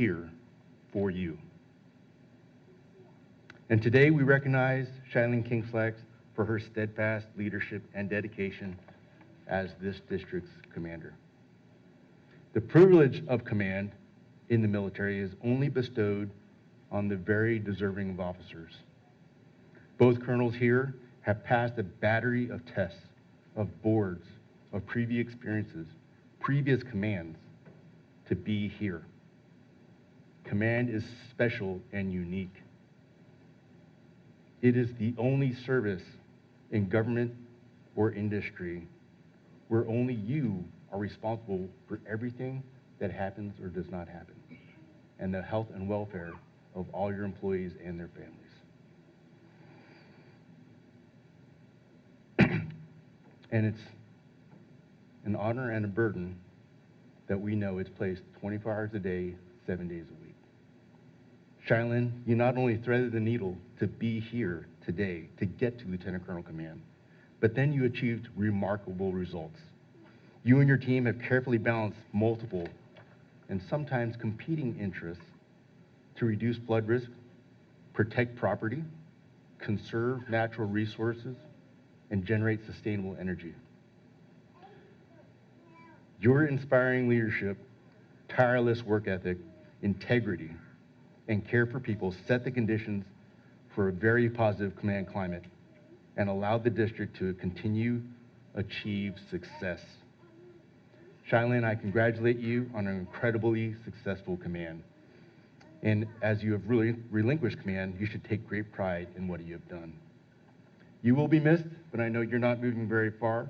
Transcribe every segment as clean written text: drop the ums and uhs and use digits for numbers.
here for you. And today we recognize Shylene Kingslack for her steadfast leadership and dedication as this district's commander. The privilege of command in the military is only bestowed on the very deserving of officers. Both colonels here have passed a battery of tests, of boards, of previous experiences, previous commands to be here. Command is special and unique. It is the only service in government or industry where only you are responsible for everything that happens or does not happen, and the health and welfare of all your employees and their families. And it's an honor and a burden that we know it's placed 24 hours a day, 7 days a week. Shylene, you not only threaded the needle to be here today, to get to Lieutenant Colonel Command, but then you achieved remarkable results. You and your team have carefully balanced multiple and sometimes competing interests to reduce flood risk, protect property, conserve natural resources, and generate sustainable energy. Your inspiring leadership, tireless work ethic, integrity, and care for people set the conditions for a very positive command climate and allowed the district to continue achieve success. Shylene, I congratulate you on an incredibly successful command. And as you have really relinquished command, you should take great pride in what you have done. You will be missed, but I know you're not moving very far.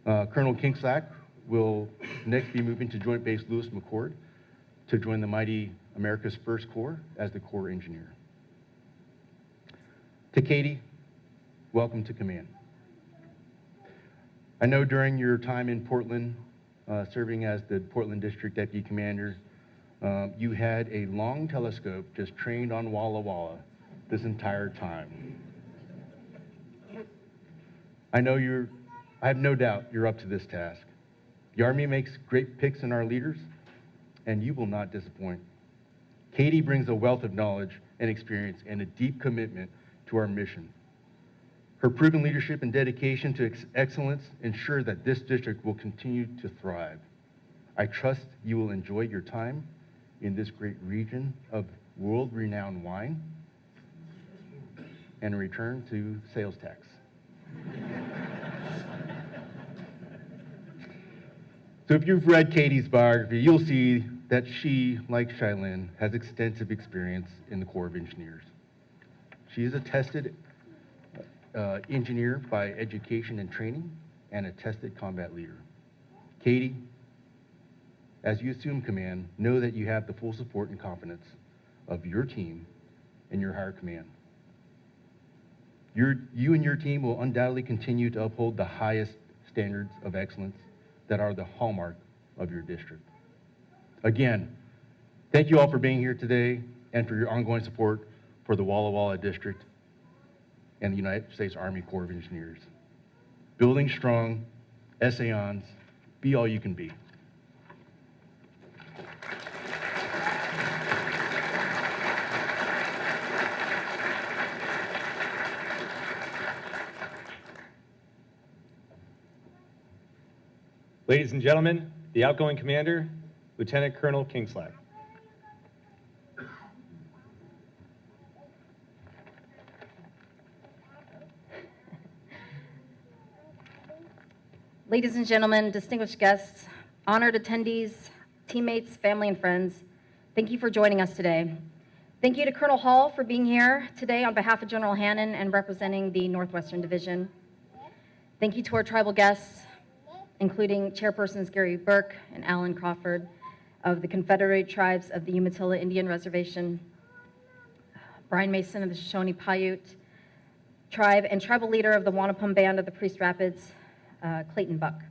Colonel Kingslack will next be moving to Joint Base Lewis McChord to join the mighty America's First Corps as the Corps Engineer. To Katie, welcome to command. I know during your time in Portland, serving as the Portland District Deputy Commander, you had a long telescope just trained on Walla Walla this entire time. I have no doubt you're up to this task. The Army makes great picks in our leaders, and you will not disappoint. Katie brings a wealth of knowledge and experience and a deep commitment to our mission. Her proven leadership and dedication to excellence ensure that this district will continue to thrive. I trust you will enjoy your time in this great region of world-renowned wine and a return to sales tax. So if you've read Katie's biography, you'll see that she, like Shylene, has extensive experience in the Corps of Engineers. She is a tested engineer by education and training and a tested combat leader. Katie, as you assume command, know that you have the full support and confidence of your team and your higher command. You and your team will undoubtedly continue to uphold the highest standards of excellence that are the hallmark of your district. Again, thank you all for being here today and for your ongoing support for the Walla Walla District and the United States Army Corps of Engineers. Building strong, Essayons, be all you can be. Ladies and gentlemen, the outgoing commander, Lieutenant Colonel Kingslack. Ladies and gentlemen, distinguished guests, honored attendees, teammates, family, and friends, thank you for joining us today. Thank you to Colonel Hall for being here today on behalf of General Hannon and representing the Northwestern Division. Thank you to our tribal guests, including Chairpersons Gary Burke and Alan Crawford of the Confederated Tribes of the Umatilla Indian Reservation, Brian Mason of the Shoshone-Paiute Tribe, and tribal leader of the Wanapum Band of the Priest Rapids, Clayton Buck,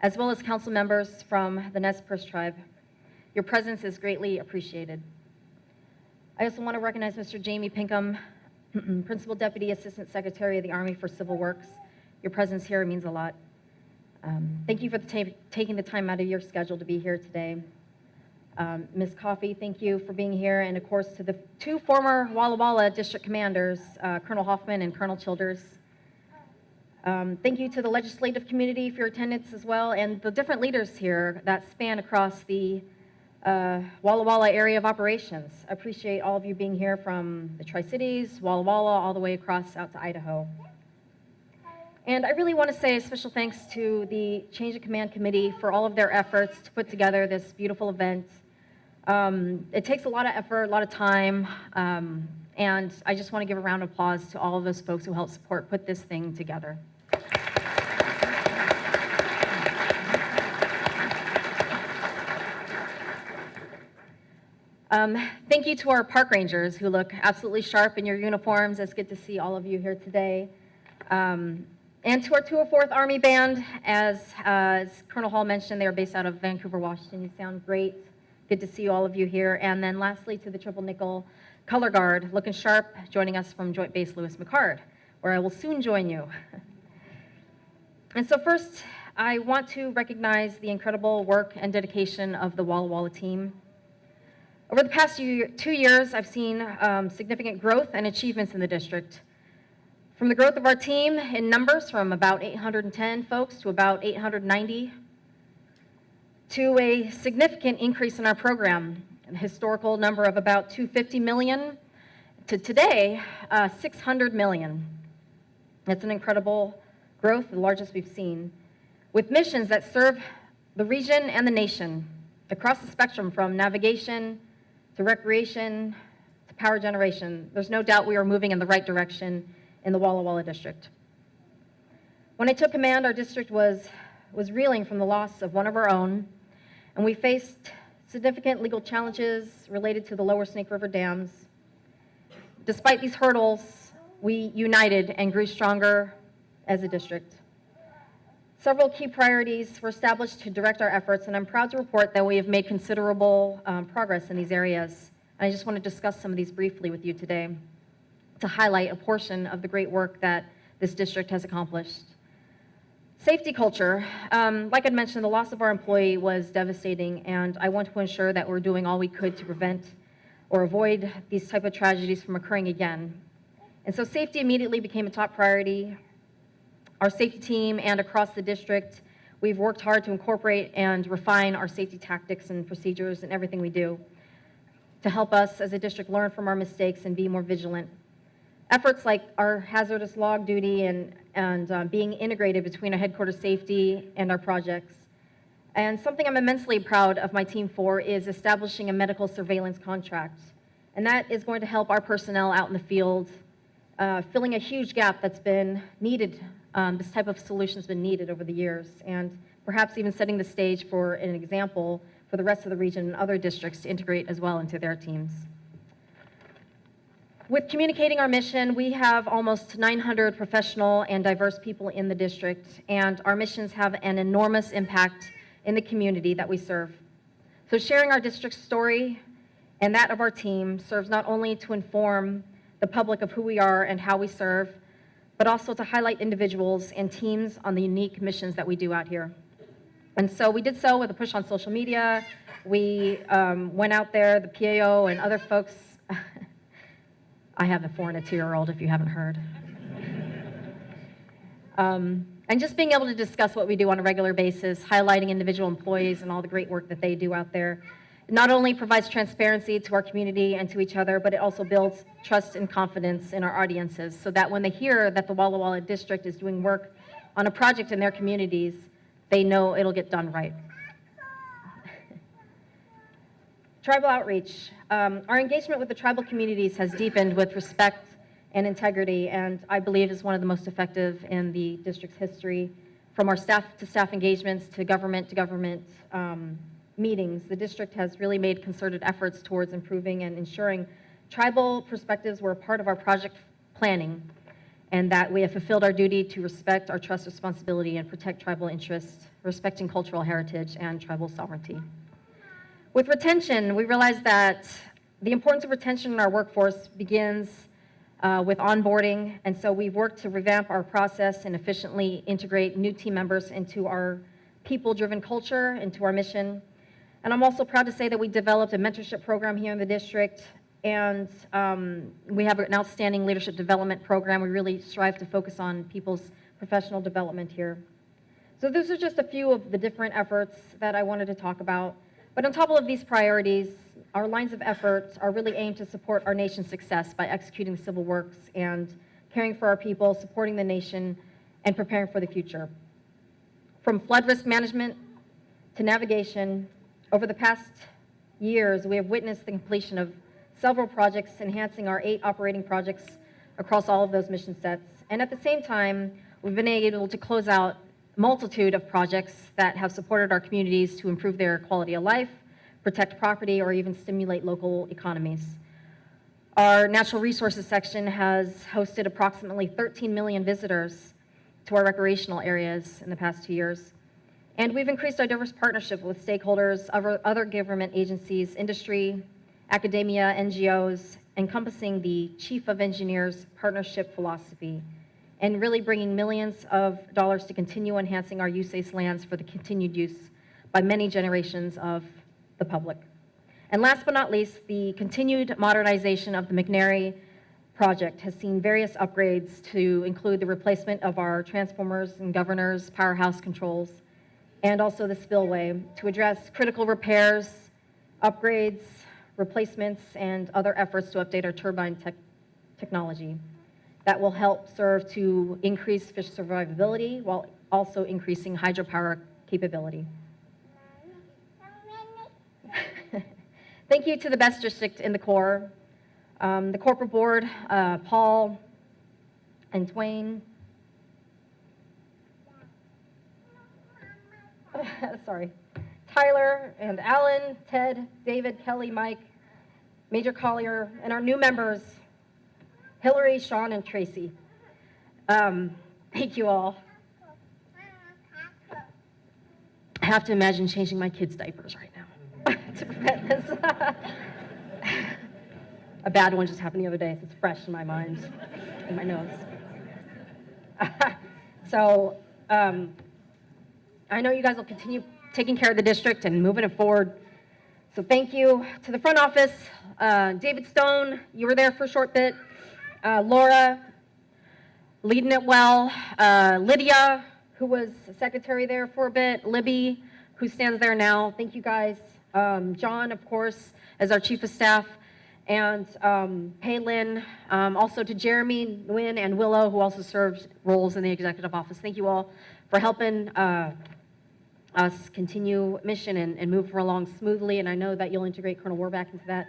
as well as council members from the Nez Perce Tribe. Your presence is greatly appreciated. I also want to recognize Mr. Jamie Pinkham, Principal Deputy Assistant Secretary of the Army for Civil Works. Your presence here means a lot. Thank you for taking the time out of your schedule to be here today. Ms. Coffey, thank you for being here. And of course, to the two former Walla Walla district commanders, Colonel Hoffman and Colonel Childers. Thank you to the legislative community for your attendance as well, and the different leaders here that span across the Walla Walla area of operations. I appreciate all of you being here from the Tri-Cities, Walla Walla, all the way across out to Idaho. And I really want to say a special thanks to the Change of Command Committee for all of their efforts to put together this beautiful event. It takes a lot of effort, a lot of time, and I just want to give a round of applause to all of those folks who helped support put this thing together. Thank you to our park rangers who look absolutely sharp in your uniforms. It's good to see all of you here today. And to our 204th Army Band, as Colonel Hall mentioned, they are based out of Vancouver, Washington. You sound great. Good to see all of you here. And then lastly, to the Triple Nickel Color Guard, looking sharp, joining us from Joint Base Lewis-McChord, where I will soon join you. And so first, I want to recognize the incredible work and dedication of the Walla Walla team. Over the past 2 years, I've seen significant growth and achievements in the district. From the growth of our team in numbers from about 810 folks to about 890, to a significant increase in our program, a historical number of about $250 million, to today, $600 million. That's an incredible growth, the largest we've seen, with missions that serve the region and the nation across the spectrum from navigation to recreation to power generation. There's no doubt we are moving in the right direction in the Walla Walla district. When I took command, our district was reeling from the loss of one of our own, and we faced significant legal challenges related to the lower Snake River dams. Despite these hurdles, we united and grew stronger as a district. Several key priorities were established to direct our efforts, and I'm proud to report that we have made considerable progress in these areas. And I just want to discuss some of these briefly with you today to highlight a portion of the great work that this district has accomplished. Safety culture, like I'd mentioned, the loss of our employee was devastating, and I want to ensure that we're doing all we could to prevent or avoid these type of tragedies from occurring again. And so safety immediately became a top priority. Our safety team and across the district, we've worked hard to incorporate and refine our safety tactics and procedures in everything we do to help us as a district learn from our mistakes and be more vigilant. Efforts like our hazardous log duty and being integrated between our headquarters safety and our projects. And something I'm immensely proud of my team for is establishing a medical surveillance contract. And that is going to help our personnel out in the field, filling a huge gap that's been needed. This type of solution has been needed over the years, and perhaps even setting the stage for an example for the rest of the region and other districts to integrate as well into their teams. With communicating our mission, we have almost 900 professional and diverse people in the district, and our missions have an enormous impact in the community that we serve. So sharing our district's story and that of our team serves not only to inform the public of who we are and how we serve, but also to highlight individuals and teams on the unique missions that we do out here. And so we did so with a push on social media. We went out there, the PAO and other folks. I have a 4 and a 2-year-old, if you haven't heard. And just being able to discuss what we do on a regular basis, highlighting individual employees and all the great work that they do out there, not only provides transparency to our community and to each other, but it also builds trust and confidence in our audiences so that when they hear that the Walla Walla District is doing work on a project in their communities, they know it'll get done right. Tribal outreach. Our engagement with the tribal communities has deepened with respect and integrity, and I believe is one of the most effective in the district's history. From our staff-to-staff engagements to government meetings, the district has really made concerted efforts towards improving and ensuring tribal perspectives were a part of our project planning, and that we have fulfilled our duty to respect our trust responsibility and protect tribal interests, respecting cultural heritage and tribal sovereignty. With retention, we realize that the importance of retention in our workforce begins with onboarding, and so we've worked to revamp our process and efficiently integrate new team members into our people-driven culture, into our mission. And I'm also proud to say that we developed a mentorship program here in the district, and we have an outstanding leadership development program. We really strive to focus on people's professional development here. So those are just a few of the different efforts that I wanted to talk about. But on top of these priorities, our lines of effort are really aimed to support our nation's success by executing civil works and caring for our people, supporting the nation, and preparing for the future. From flood risk management to navigation, over the past years, we have witnessed the completion of several projects enhancing our 8 operating projects across all of those mission sets. And at the same time, we've been able to close out a multitude of projects that have supported our communities to improve their quality of life, protect property, or even stimulate local economies. Our natural resources section has hosted approximately 13 million visitors to our recreational areas in the past 2 years. And we've increased our diverse partnership with stakeholders, other government agencies, industry, academia, NGOs, encompassing the Chief of Engineers partnership philosophy, and really bringing millions of dollars to continue enhancing our USACE lands for the continued use by many generations of the public. And last but not least, the continued modernization of the McNary project has seen various upgrades to include the replacement of our transformers and governors, powerhouse controls, and also the spillway to address critical repairs, upgrades, replacements, and other efforts to update our turbine technology that will help serve to increase fish survivability while also increasing hydropower capability. Thank you to the best district in the Corps, the corporate board, Paul and Dwayne. Sorry, Tyler and Alan, Ted, David, Kelly, Mike, Major Collier, and our new members, Hillary, Sean, and Tracy. Thank you all. I have to imagine changing my kids' diapers right now to prevent this. A bad one just happened the other day, so it's fresh in my mind, in my nose. So, I know you guys will continue taking care of the district and moving it forward. So thank you to the front office. David Stone, you were there for a short bit. Laura, leading it well. Lydia, who was secretary there for a bit. Libby, who stands there now. Thank you guys. John, of course, as our chief of staff. And Paylin, also to Jeremy, Nguyen, and Willow, who also served roles in the executive office. Thank you all for helping us continue mission and move along smoothly, and I know that you'll integrate Colonel Warback into that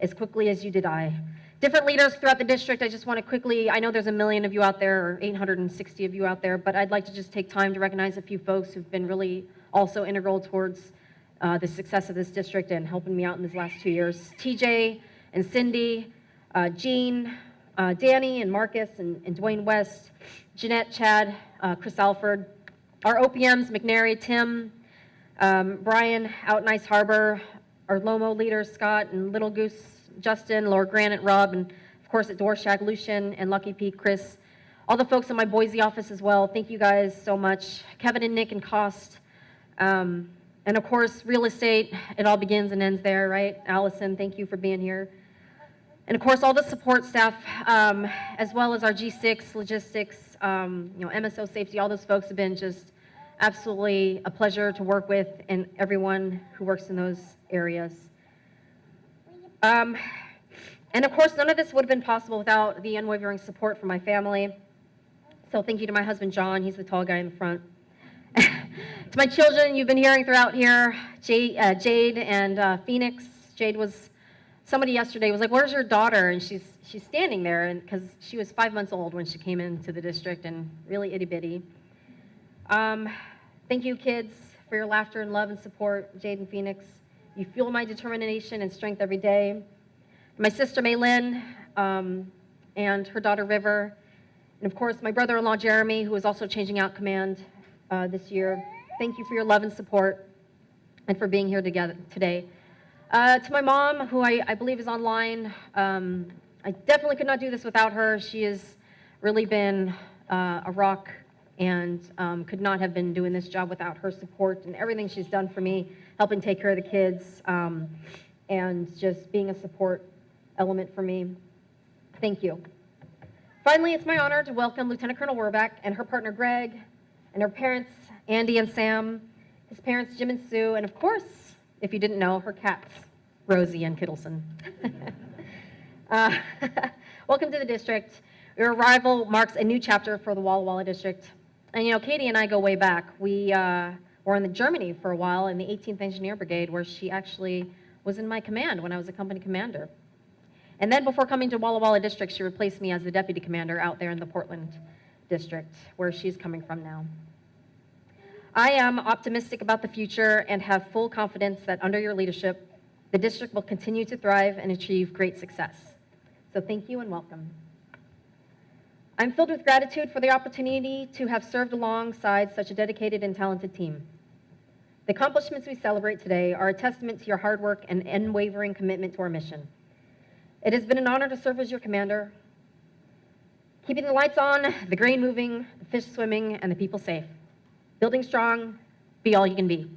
as quickly as you did I. Different leaders throughout the district, I just want to quickly, I know there's 1 million of you out there, or 860 of you out there, but I'd like to just take time to recognize a few folks who've been really also integral towards the success of this district and helping me out in these last 2 years. TJ and Cindy, Jean, Danny and Marcus and Dwayne West, Jeanette, Chad, Chris Alford, our OPMs, McNary, Tim, Brian out in Ice Harbor, our Lomo leaders, Scott and Little Goose, Justin, Laura Granite, Rob, and of course at Dwarshak, Lucian, and Lucky Pete, Chris. All the folks in my Boise office as well, thank you guys so much. Kevin and Nick and Cost. And of course, real estate, it all begins and ends there, right? Allison, thank you for being here. And of course, all the support staff, as well as our G6, logistics, MSO safety, all those folks have been just absolutely a pleasure to work with, and everyone who works in those areas. And of course, none of this would have been possible without the unwavering support from my family. So thank you to my husband, John. He's the tall guy in the front. To my children, you've been hearing throughout here, Jade and Phoenix. Jade was, somebody yesterday was like, where's your daughter? And she's standing there, and because she was 5 months old when she came into the district and really itty bitty. Thank you, kids, for your laughter and love and support, Jade and Phoenix. You fuel my determination and strength every day. My sister, Maylin, and her daughter, River. And of course, my brother-in-law, Jeremy, who is also changing out command this year. Thank you for your love and support and for being here together today. To my mom, who I believe is online, I definitely could not do this without her. She has really been a rock and could not have been doing this job without her support and everything she's done for me helping take care of the kids, and just being a support element for me. Thank you. Finally, it's my honor to welcome Lieutenant Colonel Werbeck and her partner Greg, and her parents, Andy and Sam, his parents, Jim and Sue, and of course, if you didn't know, her cats, Rosie and Kittleson. Welcome to the district. Your arrival marks a new chapter for the Walla Walla district. And Katie and I go way back. We were in Germany for a while in the 18th Engineer Brigade, where she actually was in my command when I was a company commander. And then before coming to Walla Walla district, she replaced me as the deputy commander out there in the Portland district, where she's coming from now. I am optimistic about the future and have full confidence that under your leadership, the district will continue to thrive and achieve great success. So thank you and welcome. I'm filled with gratitude for the opportunity to have served alongside such a dedicated and talented team. The accomplishments we celebrate today are a testament to your hard work and unwavering commitment to our mission. It has been an honor to serve as your commander, keeping the lights on, the grain moving, the fish swimming, and the people safe. Building strong, be all you can be.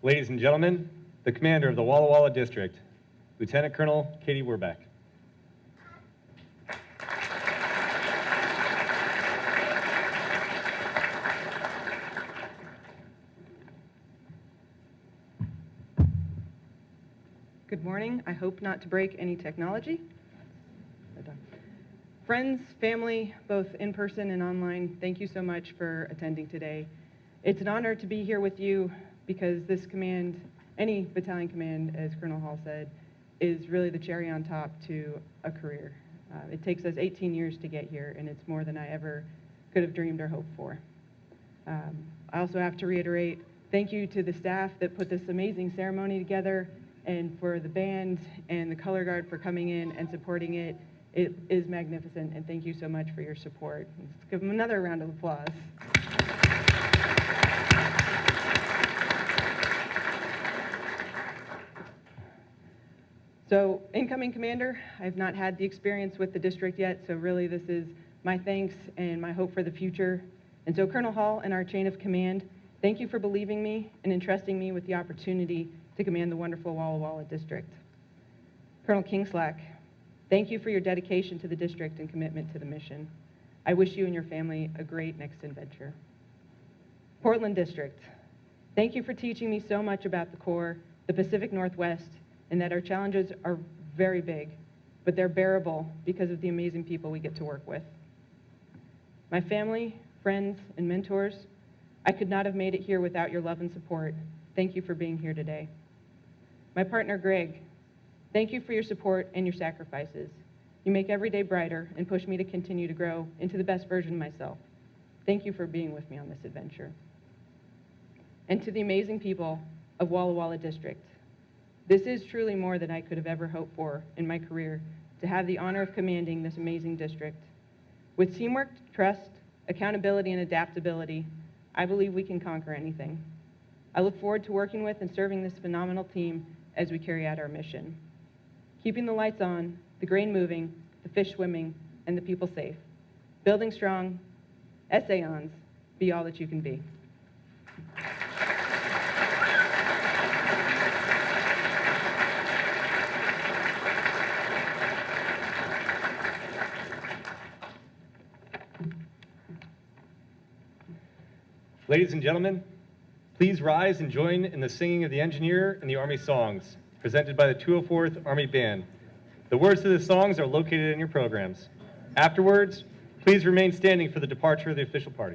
Ladies and gentlemen, the commander of the Walla Walla District, Lieutenant Colonel Katie Werbeck. Good morning. I hope not to break any technology. Friends, family, both in person and online, thank you so much for attending today. It's an honor to be here with you because this command, any battalion command, as Colonel Hall said, is really the cherry on top to a career. It takes us 18 years to get here, and it's more than I ever could have dreamed or hoped for. I also have to reiterate, thank you to the staff that put this amazing ceremony together, and for the band and the color guard for coming in and supporting it. It is magnificent, and thank you so much for your support. Let's give them another round of applause. So, incoming commander, I've not had the experience with the district yet, so really this is my thanks and my hope for the future. And so Colonel Hall and our chain of command, thank you for believing me and entrusting me with the opportunity to command the wonderful Walla Walla district. Colonel Kingslack, thank you for your dedication to the district and commitment to the mission. I wish you and your family a great next adventure. Portland District, thank you for teaching me so much about the Corps, the Pacific Northwest, and that our challenges are very big, but they're bearable because of the amazing people we get to work with. My family, friends, and mentors, I could not have made it here without your love and support. Thank you for being here today. My partner, Greg, thank you for your support and your sacrifices. You make every day brighter and push me to continue to grow into the best version of myself. Thank you for being with me on this adventure. And to the amazing people of Walla Walla District, this is truly more than I could have ever hoped for in my career, to have the honor of commanding this amazing district. With teamwork, trust, accountability, and adaptability, I believe we can conquer anything. I look forward to working with and serving this phenomenal team as we carry out our mission. Keeping the lights on, the grain moving, the fish swimming, and the people safe. Building strong, essayons, be all that you can be. Ladies and gentlemen, please rise and join in the singing of the Engineer and the Army songs, presented by the 204th Army Band. The words to the songs are located in your programs. Afterwards, please remain standing for the departure of the official party.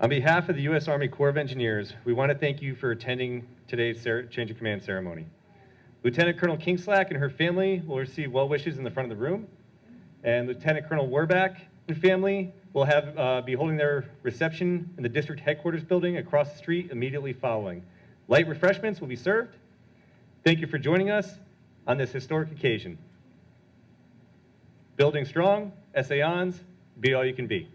On behalf of the U.S. Army Corps of Engineers, we want to thank you for attending today's change of command ceremony. Lieutenant Colonel Kingslack and her family will receive well wishes in the front of the room, and Lieutenant Colonel Warback and family will be holding their reception in the district headquarters building across the street immediately following. Light refreshments will be served. Thank you for joining us on this historic occasion. Building strong, SA-ONS, be all you can be.